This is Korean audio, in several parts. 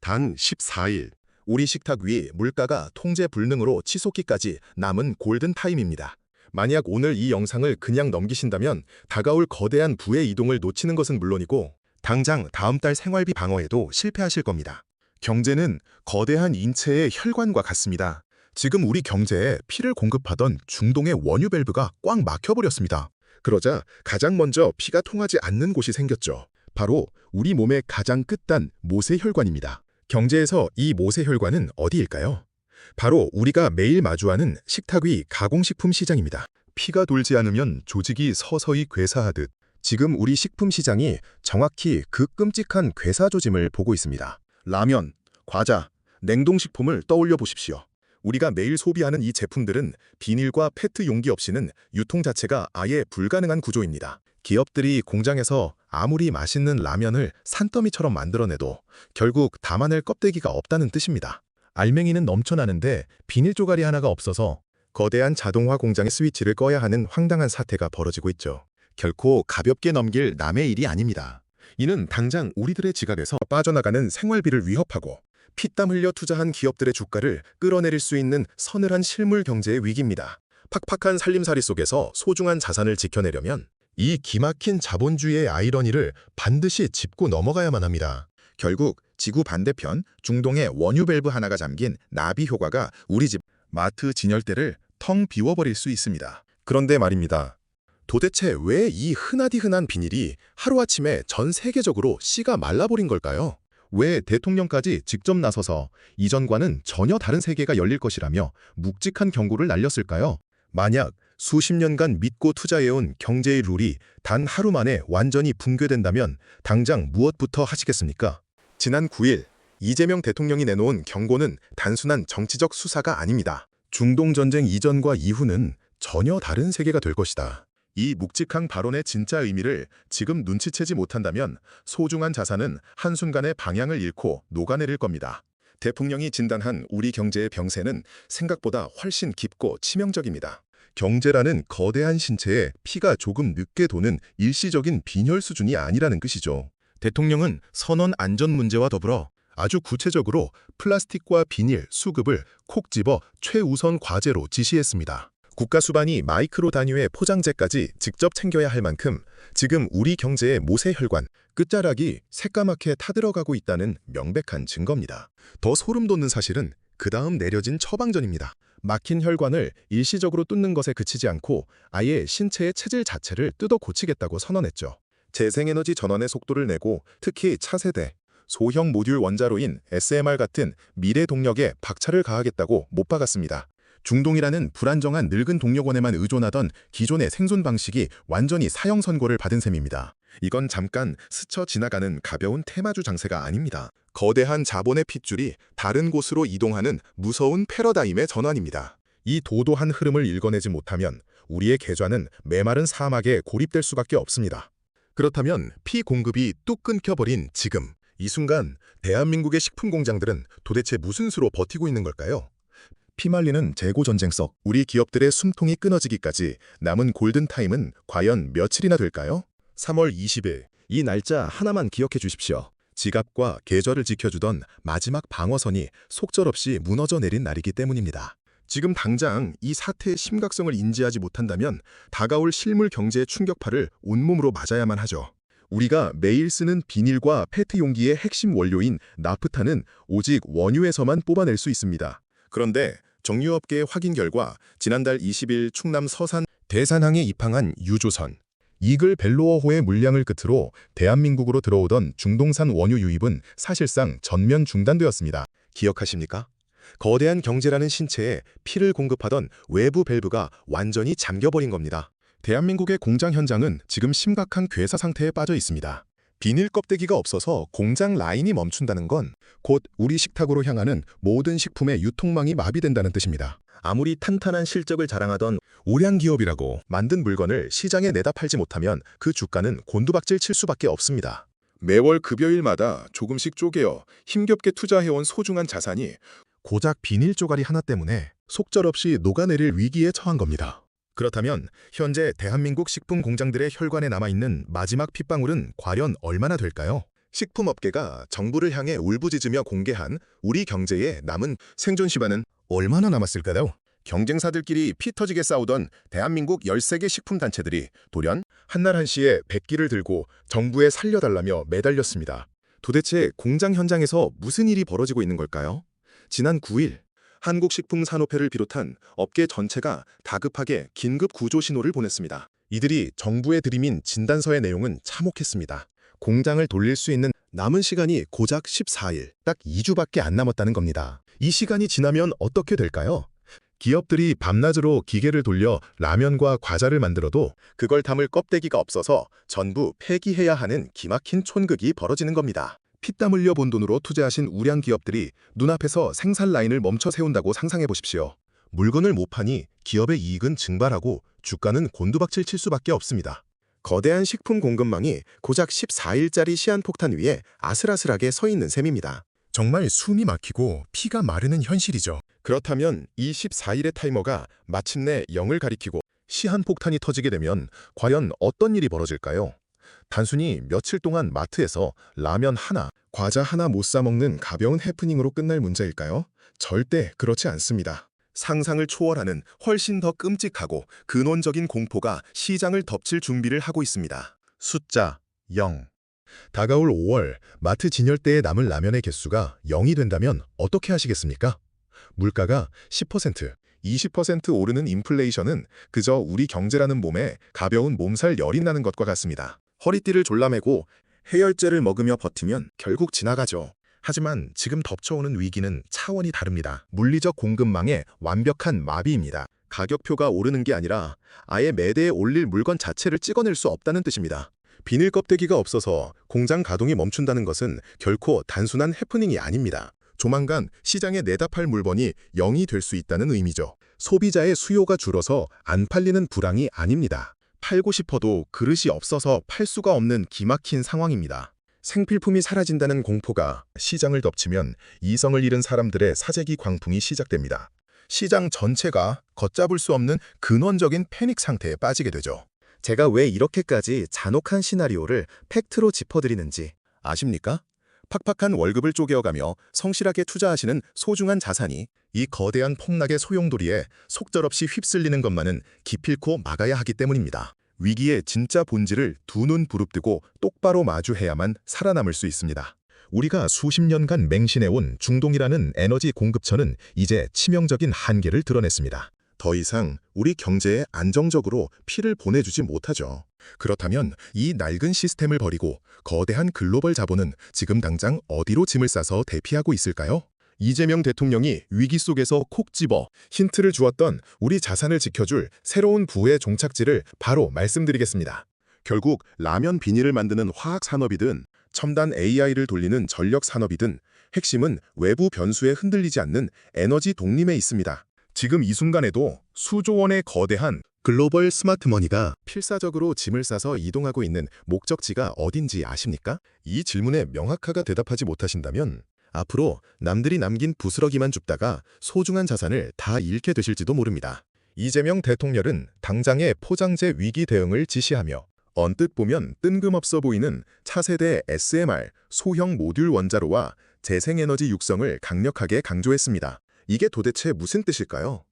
단 14일, 우리 식탁 위 물가가 통제 불능으로 치솟기까지 남은 골든타임입니다. 만약 오늘 이 영상을 그냥 넘기신다면 다가올 거대한 부의 이동을 놓치는 것은 물론이고 당장 다음 달 생활비 방어에도 실패하실 겁니다. 경제는 거대한 인체의 혈관과 같습니다. 지금 우리 경제에 피를 공급하던 중동의 원유 밸브가 꽉 막혀버렸습니다. 그러자 가장 먼저 피가 통하지 않는 곳이 생겼죠. 바로 우리 몸의 가장 끝단 모세혈관입니다. 경제에서 이 모세혈관은 어디일까요? 바로 우리가 매일 마주하는 식탁 위 가공식품 시장입니다. 피가 돌지 않으면 조직이 서서히 괴사하듯 지금 우리 식품 시장이 정확히 그 끔찍한 괴사 조짐을 보고 있습니다. 라면, 과자, 냉동식품을 떠올려 보십시오. 우리가 매일 소비하는 이 제품들은 비닐과 페트 용기 없이는 유통 자체가 아예 불가능한 구조입니다. 기업들이 공장에서 아무리 맛있는 라면을 산더미처럼 만들어내도 결국 담아낼 껍데기가 없다는 뜻입니다. 알맹이는 넘쳐나는데 비닐 쪼가리 하나가 없어서 거대한 자동화 공장의 스위치를 꺼야 하는 황당한 사태가 벌어지고 있죠. 결코 가볍게 넘길 남의 일이 아닙니다. 이는 당장 우리들의 지갑에서 빠져나가는 생활비를 위협하고 피땀 흘려 투자한 기업들의 주가를 끌어내릴 수 있는 서늘한 실물 경제의 위기입니다. 팍팍한 살림살이 속에서 소중한 자산을 지켜내려면 이 기막힌 자본주의의 아이러니를 반드시 짚고 넘어가야만 합니다. 결국 지구 반대편 중동의 원유 밸브 하나가 잠긴 나비 효과가 우리 집 마트 진열대를 텅 비워버릴 수 있습니다. 그런데 말입니다. 도대체 왜 이 흔하디흔한 비닐이 하루아침에 전 세계적으로 씨가 말라버린 걸까요? 왜 대통령까지 직접 나서서 이전과는 전혀 다른 세계가 열릴 것이라며 묵직한 경고를 날렸을까요? 만약 수십 년간 믿고 투자해온 경제의 룰이 단 하루 만에 완전히 붕괴된다면 당장 무엇부터 하시겠습니까? 지난 9일 이재명 대통령이 내놓은 경고는 단순한 정치적 수사가 아닙니다. 중동 전쟁 이전과 이후는 전혀 다른 세계가 될 것이다. 이 묵직한 발언의 진짜 의미를 지금 눈치채지 못한다면 소중한 자산은 한순간에 방향을 잃고 녹아내릴 겁니다. 대통령이 진단한 우리 경제의 병세는 생각보다 훨씬 깊고 치명적입니다. 경제라는 거대한 신체에 피가 조금 늦게 도는 일시적인 빈혈 수준이 아니라는 뜻이죠. 대통령은 선언 안전 문제와 더불어 아주 구체적으로 플라스틱과 비닐, 수급을 콕 집어 최우선 과제로 지시했습니다. 국가 수반이 마이크로 단위의 포장재까지 직접 챙겨야 할 만큼 지금 우리 경제의 모세혈관, 끝자락이 새까맣게 타들어가고 있다는 명백한 증거입니다. 더 소름 돋는 사실은 그 다음 내려진 처방전입니다. 막힌 혈관을 일시적으로 뚫는 것에 그치지 않고 아예 신체의 체질 자체를 뜯어 고치겠다고 선언했죠. 재생에너지 전환의 속도를 내고 특히 차세대, 소형 모듈 원자로인 SMR 같은 미래 동력에 박차를 가하겠다고 못 박았습니다. 중동이라는 불안정한 늙은 동력원에만 의존하던 기존의 생존 방식이 완전히 사형 선고를 받은 셈입니다. 이건 잠깐 스쳐 지나가는 가벼운 테마주 장세가 아닙니다. 거대한 자본의 핏줄이 다른 곳으로 이동하는 무서운 패러다임의 전환입니다. 이 도도한 흐름을 읽어내지 못하면 우리의 계좌는 메마른 사막에 고립될 수밖에 없습니다. 그렇다면 피 공급이 뚝 끊겨버린 지금, 이 순간 대한민국의 식품 공장들은 도대체 무슨 수로 버티고 있는 걸까요? 피말리는 재고 전쟁 속 우리 기업들의 숨통이 끊어지기까지 남은 골든타임은 과연 며칠이나 될까요? 3월 20일, 이 날짜 하나만 기억해 주십시오. 지갑과 계좌를 지켜주던 마지막 방어선이 속절없이 무너져 내린 날이기 때문입니다. 지금 당장 이 사태의 심각성을 인지하지 못한다면 다가올 실물 경제의 충격파를 온몸으로 맞아야만 하죠. 우리가 매일 쓰는 비닐과 페트 용기의 핵심 원료인 나프타는 오직 원유에서만 뽑아낼 수 있습니다. 그런데 정유업계의 확인 결과 지난달 20일 충남 서산 대산항에 입항한 유조선 이글 벨로어호의 물량을 끝으로 대한민국으로 들어오던 중동산 원유 유입은 사실상 전면 중단되었습니다. 기억하십니까? 거대한 경제라는 신체에 피를 공급하던 외부 밸브가 완전히 잠겨버린 겁니다. 대한민국의 공장 현장은 지금 심각한 괴사 상태에 빠져 있습니다. 비닐 껍데기가 없어서 공장 라인이 멈춘다는 건 곧 우리 식탁으로 향하는 모든 식품의 유통망이 마비된다는 뜻입니다. 아무리 탄탄한 실적을 자랑하던 우량 기업이라고 만든 물건을 시장에 내다 팔지 못하면 그 주가는 곤두박질 칠 수밖에 없습니다. 매월 급여일마다 조금씩 쪼개어 힘겹게 투자해온 소중한 자산이 고작 비닐 쪼가리 하나 때문에 속절없이 녹아내릴 위기에 처한 겁니다. 그렇다면 현재 대한민국 식품 공장들의 혈관에 남아있는 마지막 핏방울은 과연 얼마나 될까요? 식품업계가 정부를 향해 울부짖으며 공개한 우리 경제에 남은 생존 시간은 얼마나 남았을까요? 경쟁사들끼리 피 터지게 싸우던 대한민국 13개 식품단체들이 돌연 한날 한시에 백기를 들고 정부에 살려달라며 매달렸습니다. 도대체 공장 현장에서 무슨 일이 벌어지고 있는 걸까요? 지난 9일 한국식품산업회를 비롯한 업계 전체가 다급하게 긴급 구조 신호를 보냈습니다. 이들이 정부에 들이민 진단서의 내용은 참혹했습니다. 공장을 돌릴 수 있는 남은 시간이 고작 14일, 딱 2주밖에 안 남았다는 겁니다. 이 시간이 지나면 어떻게 될까요? 기업들이 밤낮으로 기계를 돌려 라면과 과자를 만들어도 그걸 담을 껍데기가 없어서 전부 폐기해야 하는 기막힌 촌극이 벌어지는 겁니다. 피땀 흘려 본 돈으로 투자하신 우량 기업들이 눈앞에서 생산 라인을 멈춰 세운다고 상상해 보십시오. 물건을 못 파니 기업의 이익은 증발하고 주가는 곤두박질 칠 수밖에 없습니다. 거대한 식품 공급망이 고작 14일짜리 시한폭탄 위에 아슬아슬하게 서 있는 셈입니다. 정말 숨이 막히고 피가 마르는 현실이죠. 그렇다면 이 14일의 타이머가 마침내 0을 가리키고 시한폭탄이 터지게 되면 과연 어떤 일이 벌어질까요? 단순히 며칠 동안 마트에서 라면 하나, 과자 하나 못 사 먹는 가벼운 해프닝으로 끝날 문제일까요? 절대 그렇지 않습니다. 상상을 초월하는 훨씬 더 끔찍하고 근원적인 공포가 시장을 덮칠 준비를 하고 있습니다. 숫자 0. 다가올 5월 마트 진열대에 남은 라면의 개수가 0이 된다면 어떻게 하시겠습니까? 물가가 10%, 20% 오르는 인플레이션은 그저 우리 경제라는 몸에 가벼운 몸살 열이 나는 것과 같습니다. 허리띠를 졸라매고 해열제를 먹으며 버티면 결국 지나가죠. 하지만 지금 덮쳐오는 위기는 차원이 다릅니다. 물리적 공급망의 완벽한 마비입니다. 가격표가 오르는 게 아니라 아예 매대에 올릴 물건 자체를 찍어낼 수 없다는 뜻입니다. 비닐 껍데기가 없어서 공장 가동이 멈춘다는 것은 결코 단순한 해프닝이 아닙니다. 조만간 시장에 내다 팔 물건이 0이 될 수 있다는 의미죠. 소비자의 수요가 줄어서 안 팔리는 불황이 아닙니다. 팔고 싶어도 그릇이 없어서 팔 수가 없는 기막힌 상황입니다. 생필품이 사라진다는 공포가 시장을 덮치면 이성을 잃은 사람들의 사재기 광풍이 시작됩니다. 시장 전체가 걷잡을 수 없는 근원적인 패닉 상태에 빠지게 되죠. 제가 왜 이렇게까지 잔혹한 시나리오를 팩트로 짚어드리는지 아십니까? 팍팍한 월급을 쪼개어가며 성실하게 투자하시는 소중한 자산이 이 거대한 폭락의 소용돌이에 속절없이 휩쓸리는 것만은 기필코 막아야 하기 때문입니다. 위기의 진짜 본질을 두 눈 부릅뜨고 똑바로 마주해야만 살아남을 수 있습니다. 우리가 수십 년간 맹신해온 중동이라는 에너지 공급처는 이제 치명적인 한계를 드러냈습니다. 더 이상 우리 경제에 안정적으로 피를 보내주지 못하죠. 그렇다면 이 낡은 시스템을 버리고 거대한 글로벌 자본은 지금 당장 어디로 짐을 싸서 대피하고 있을까요? 이재명 대통령이 위기 속에서 콕 집어 힌트를 주었던 우리 자산을 지켜줄 새로운 부의 종착지를 바로 말씀드리겠습니다. 결국 라면 비닐을 만드는 화학산업이든 첨단 AI를 돌리는 전력산업이든 핵심은 외부 변수에 흔들리지 않는 에너지 독림에 있습니다. 지금 이 순간에도 수조 원의 거대한 글로벌 스마트머니가 필사적으로 짐을 싸서 이동하고 있는 목적지가 어딘지 아십니까? 이 질문에 명확하게 대답하지 못하신다면 앞으로 남들이 남긴 부스러기만 줍다가 소중한 자산을 다 잃게 되실지도 모릅니다. 이재명 대통령은 당장의 포장재 위기 대응을 지시하며 언뜻 보면 뜬금없어 보이는 차세대 SMR 소형 모듈 원자로와 재생에너지 육성을 강력하게 강조했습니다. 이게 도대체 무슨 뜻일까요?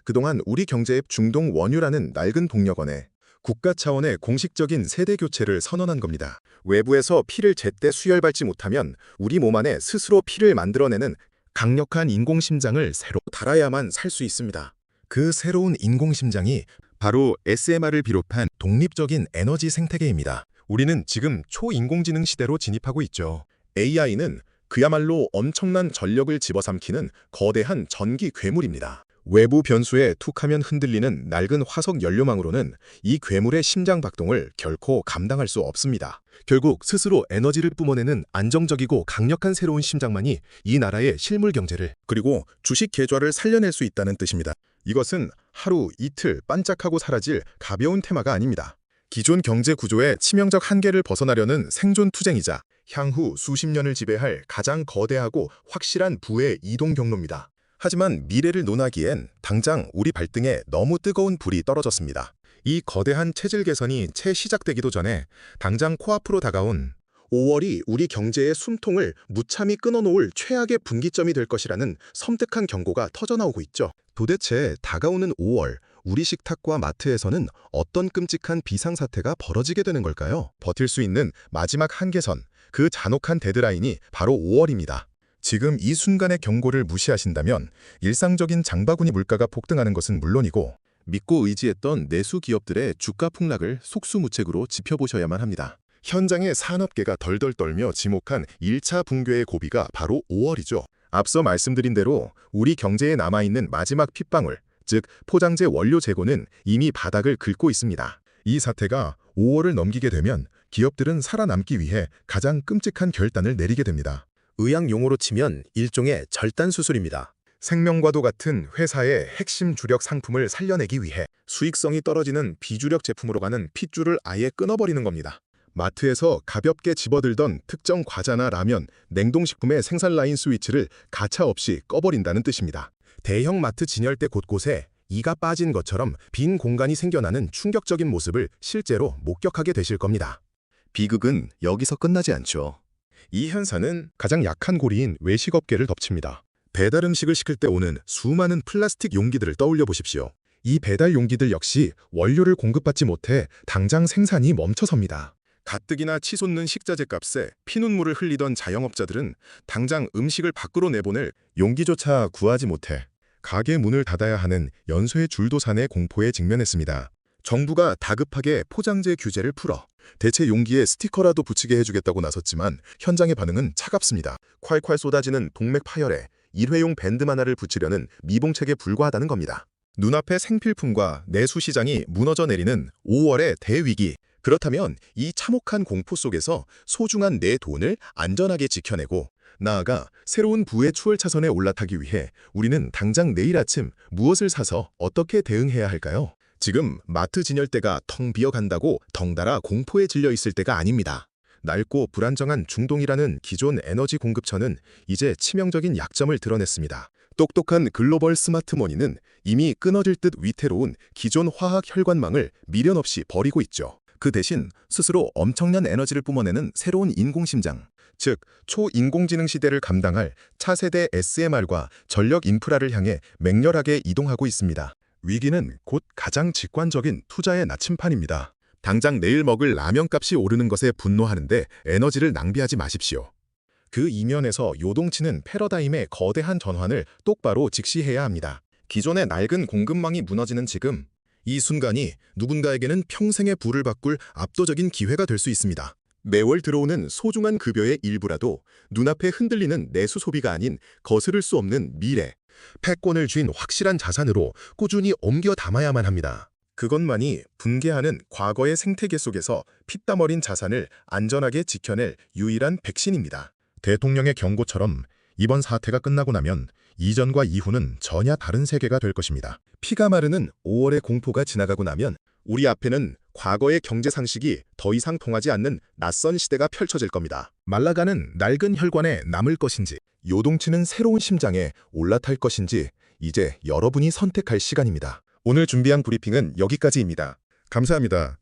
그동안 우리 경제의 중동 원유라는 낡은 동력원에 국가 차원의 공식적인 세대 교체를 선언한 겁니다. 외부에서 피를 제때 수혈받지 못하면 우리 몸 안에 스스로 피를 만들어내는 강력한 인공심장을 새로 달아야만 살 수 있습니다. 그 새로운 인공심장이 바로 SMR을 비롯한 독립적인 에너지 생태계입니다. 우리는 지금 초인공지능 시대로 진입하고 있죠. AI는 그야말로 엄청난 전력을 집어삼키는 거대한 전기 괴물입니다. 외부 변수에 툭하면 흔들리는 낡은 화석 연료망으로는 이 괴물의 심장 박동을 결코 감당할 수 없습니다. 결국 스스로 에너지를 뿜어내는 안정적이고 강력한 새로운 심장만이 이 나라의 실물 경제를 그리고 주식 계좌를 살려낼 수 있다는 뜻입니다. 이것은 하루 이틀 반짝하고 사라질 가벼운 테마가 아닙니다. 기존 경제 구조의 치명적 한계를 벗어나려는 생존 투쟁이자 향후 수십 년을 지배할 가장 거대하고 확실한 부의 이동 경로입니다. 하지만 미래를 논하기엔 당장 우리 발등에 너무 뜨거운 불이 떨어졌습니다. 이 거대한 체질 개선이 채 시작되기도 전에 당장 코앞으로 다가온 5월이 우리 경제의 숨통을 무참히 끊어놓을 최악의 분기점이 될 것이라는 섬뜩한 경고가 터져나오고 있죠. 도대체 다가오는 5월, 우리 식탁과 마트에서는 어떤 끔찍한 비상사태가 벌어지게 되는 걸까요? 버틸 수 있는 마지막 한계선, 그 잔혹한 데드라인이 바로 5월입니다. 지금 이 순간의 경고를 무시하신다면 일상적인 장바구니 물가가 폭등하는 것은 물론이고 믿고 의지했던 내수 기업들의 주가 폭락을 속수무책으로 지켜보셔야만 합니다. 현장의 산업계가 덜덜 떨며 지목한 1차 붕괴의 고비가 바로 5월이죠. 앞서 말씀드린 대로 우리 경제에 남아있는 마지막 핏방울, 즉 포장재 원료 재고는 이미 바닥을 긁고 있습니다. 이 사태가 5월을 넘기게 되면 기업들은 살아남기 위해 가장 끔찍한 결단을 내리게 됩니다. 의학 용어로 치면 일종의 절단 수술입니다. 생명과도 같은 회사의 핵심 주력 상품을 살려내기 위해 수익성이 떨어지는 비주력 제품으로 가는 핏줄을 아예 끊어버리는 겁니다. 마트에서 가볍게 집어들던 특정 과자나 라면, 냉동식품의 생산 라인 스위치를 가차없이 꺼버린다는 뜻입니다. 대형 마트 진열대 곳곳에 이가 빠진 것처럼 빈 공간이 생겨나는 충격적인 모습을 실제로 목격하게 되실 겁니다. 비극은 여기서 끝나지 않죠. 이 현상은 가장 약한 고리인 외식업계를 덮칩니다. 배달 음식을 시킬 때 오는 수많은 플라스틱 용기들을 떠올려 보십시오. 이 배달 용기들 역시 원료를 공급받지 못해 당장 생산이 멈춰섭니다. 가뜩이나 치솟는 식자재 값에 피눈물을 흘리던 자영업자들은 당장 음식을 밖으로 내보낼 용기조차 구하지 못해 가게 문을 닫아야 하는 연쇄 줄도산의 공포에 직면했습니다. 정부가 다급하게 포장재 규제를 풀어 대체 용기에 스티커라도 붙이게 해주겠다고 나섰지만 현장의 반응은 차갑습니다. 콸콸 쏟아지는 동맥 파열에 일회용 밴드 하나를 붙이려는 미봉책에 불과하다는 겁니다. 눈앞의 생필품과 내수 시장이 무너져 내리는 5월의 대위기. 그렇다면 이 참혹한 공포 속에서 소중한 내 돈을 안전하게 지켜내고 나아가 새로운 부의 추월 차선에 올라타기 위해 우리는 당장 내일 아침 무엇을 사서 어떻게 대응해야 할까요? 지금 마트 진열대가 텅 비어간다고 덩달아 공포에 질려 있을 때가 아닙니다. 낡고 불안정한 중동이라는 기존 에너지 공급처는 이제 치명적인 약점을 드러냈습니다. 똑똑한 글로벌 스마트머니는 이미 끊어질 듯 위태로운 기존 화학 혈관망을 미련 없이 버리고 있죠. 그 대신 스스로 엄청난 에너지를 뿜어내는 새로운 인공심장, 즉 초인공지능 시대를 감당할 차세대 SMR과 전력 인프라를 향해 맹렬하게 이동하고 있습니다. 위기는 곧 가장 직관적인 투자의 나침판입니다. 당장 내일 먹을 라면값이 오르는 것에 분노하는데 에너지를 낭비하지 마십시오. 그 이면에서 요동치는 패러다임의 거대한 전환을 똑바로 직시해야 합니다. 기존의 낡은 공급망이 무너지는 지금, 이 순간이 누군가에게는 평생의 부를 바꿀 압도적인 기회가 될 수 있습니다. 매월 들어오는 소중한 급여의 일부라도 눈앞에 흔들리는 내수 소비가 아닌 거스를 수 없는 미래, 패권을 쥔 확실한 자산으로 꾸준히 옮겨 담아야만 합니다. 그것만이 붕괴하는 과거의 생태계 속에서 피땀 어린 자산을 안전하게 지켜낼 유일한 백신입니다. 대통령의 경고처럼 이번 사태가 끝나고 나면 이전과 이후는 전혀 다른 세계가 될 것입니다. 피가 마르는 5월의 공포가 지나가고 나면 우리 앞에는 과거의 경제 상식이 더 이상 통하지 않는 낯선 시대가 펼쳐질 겁니다. 말라가는 낡은 혈관에 남을 것인지, 요동치는 새로운 심장에 올라탈 것인지 이제 여러분이 선택할 시간입니다. 오늘 준비한 브리핑은 여기까지입니다. 감사합니다.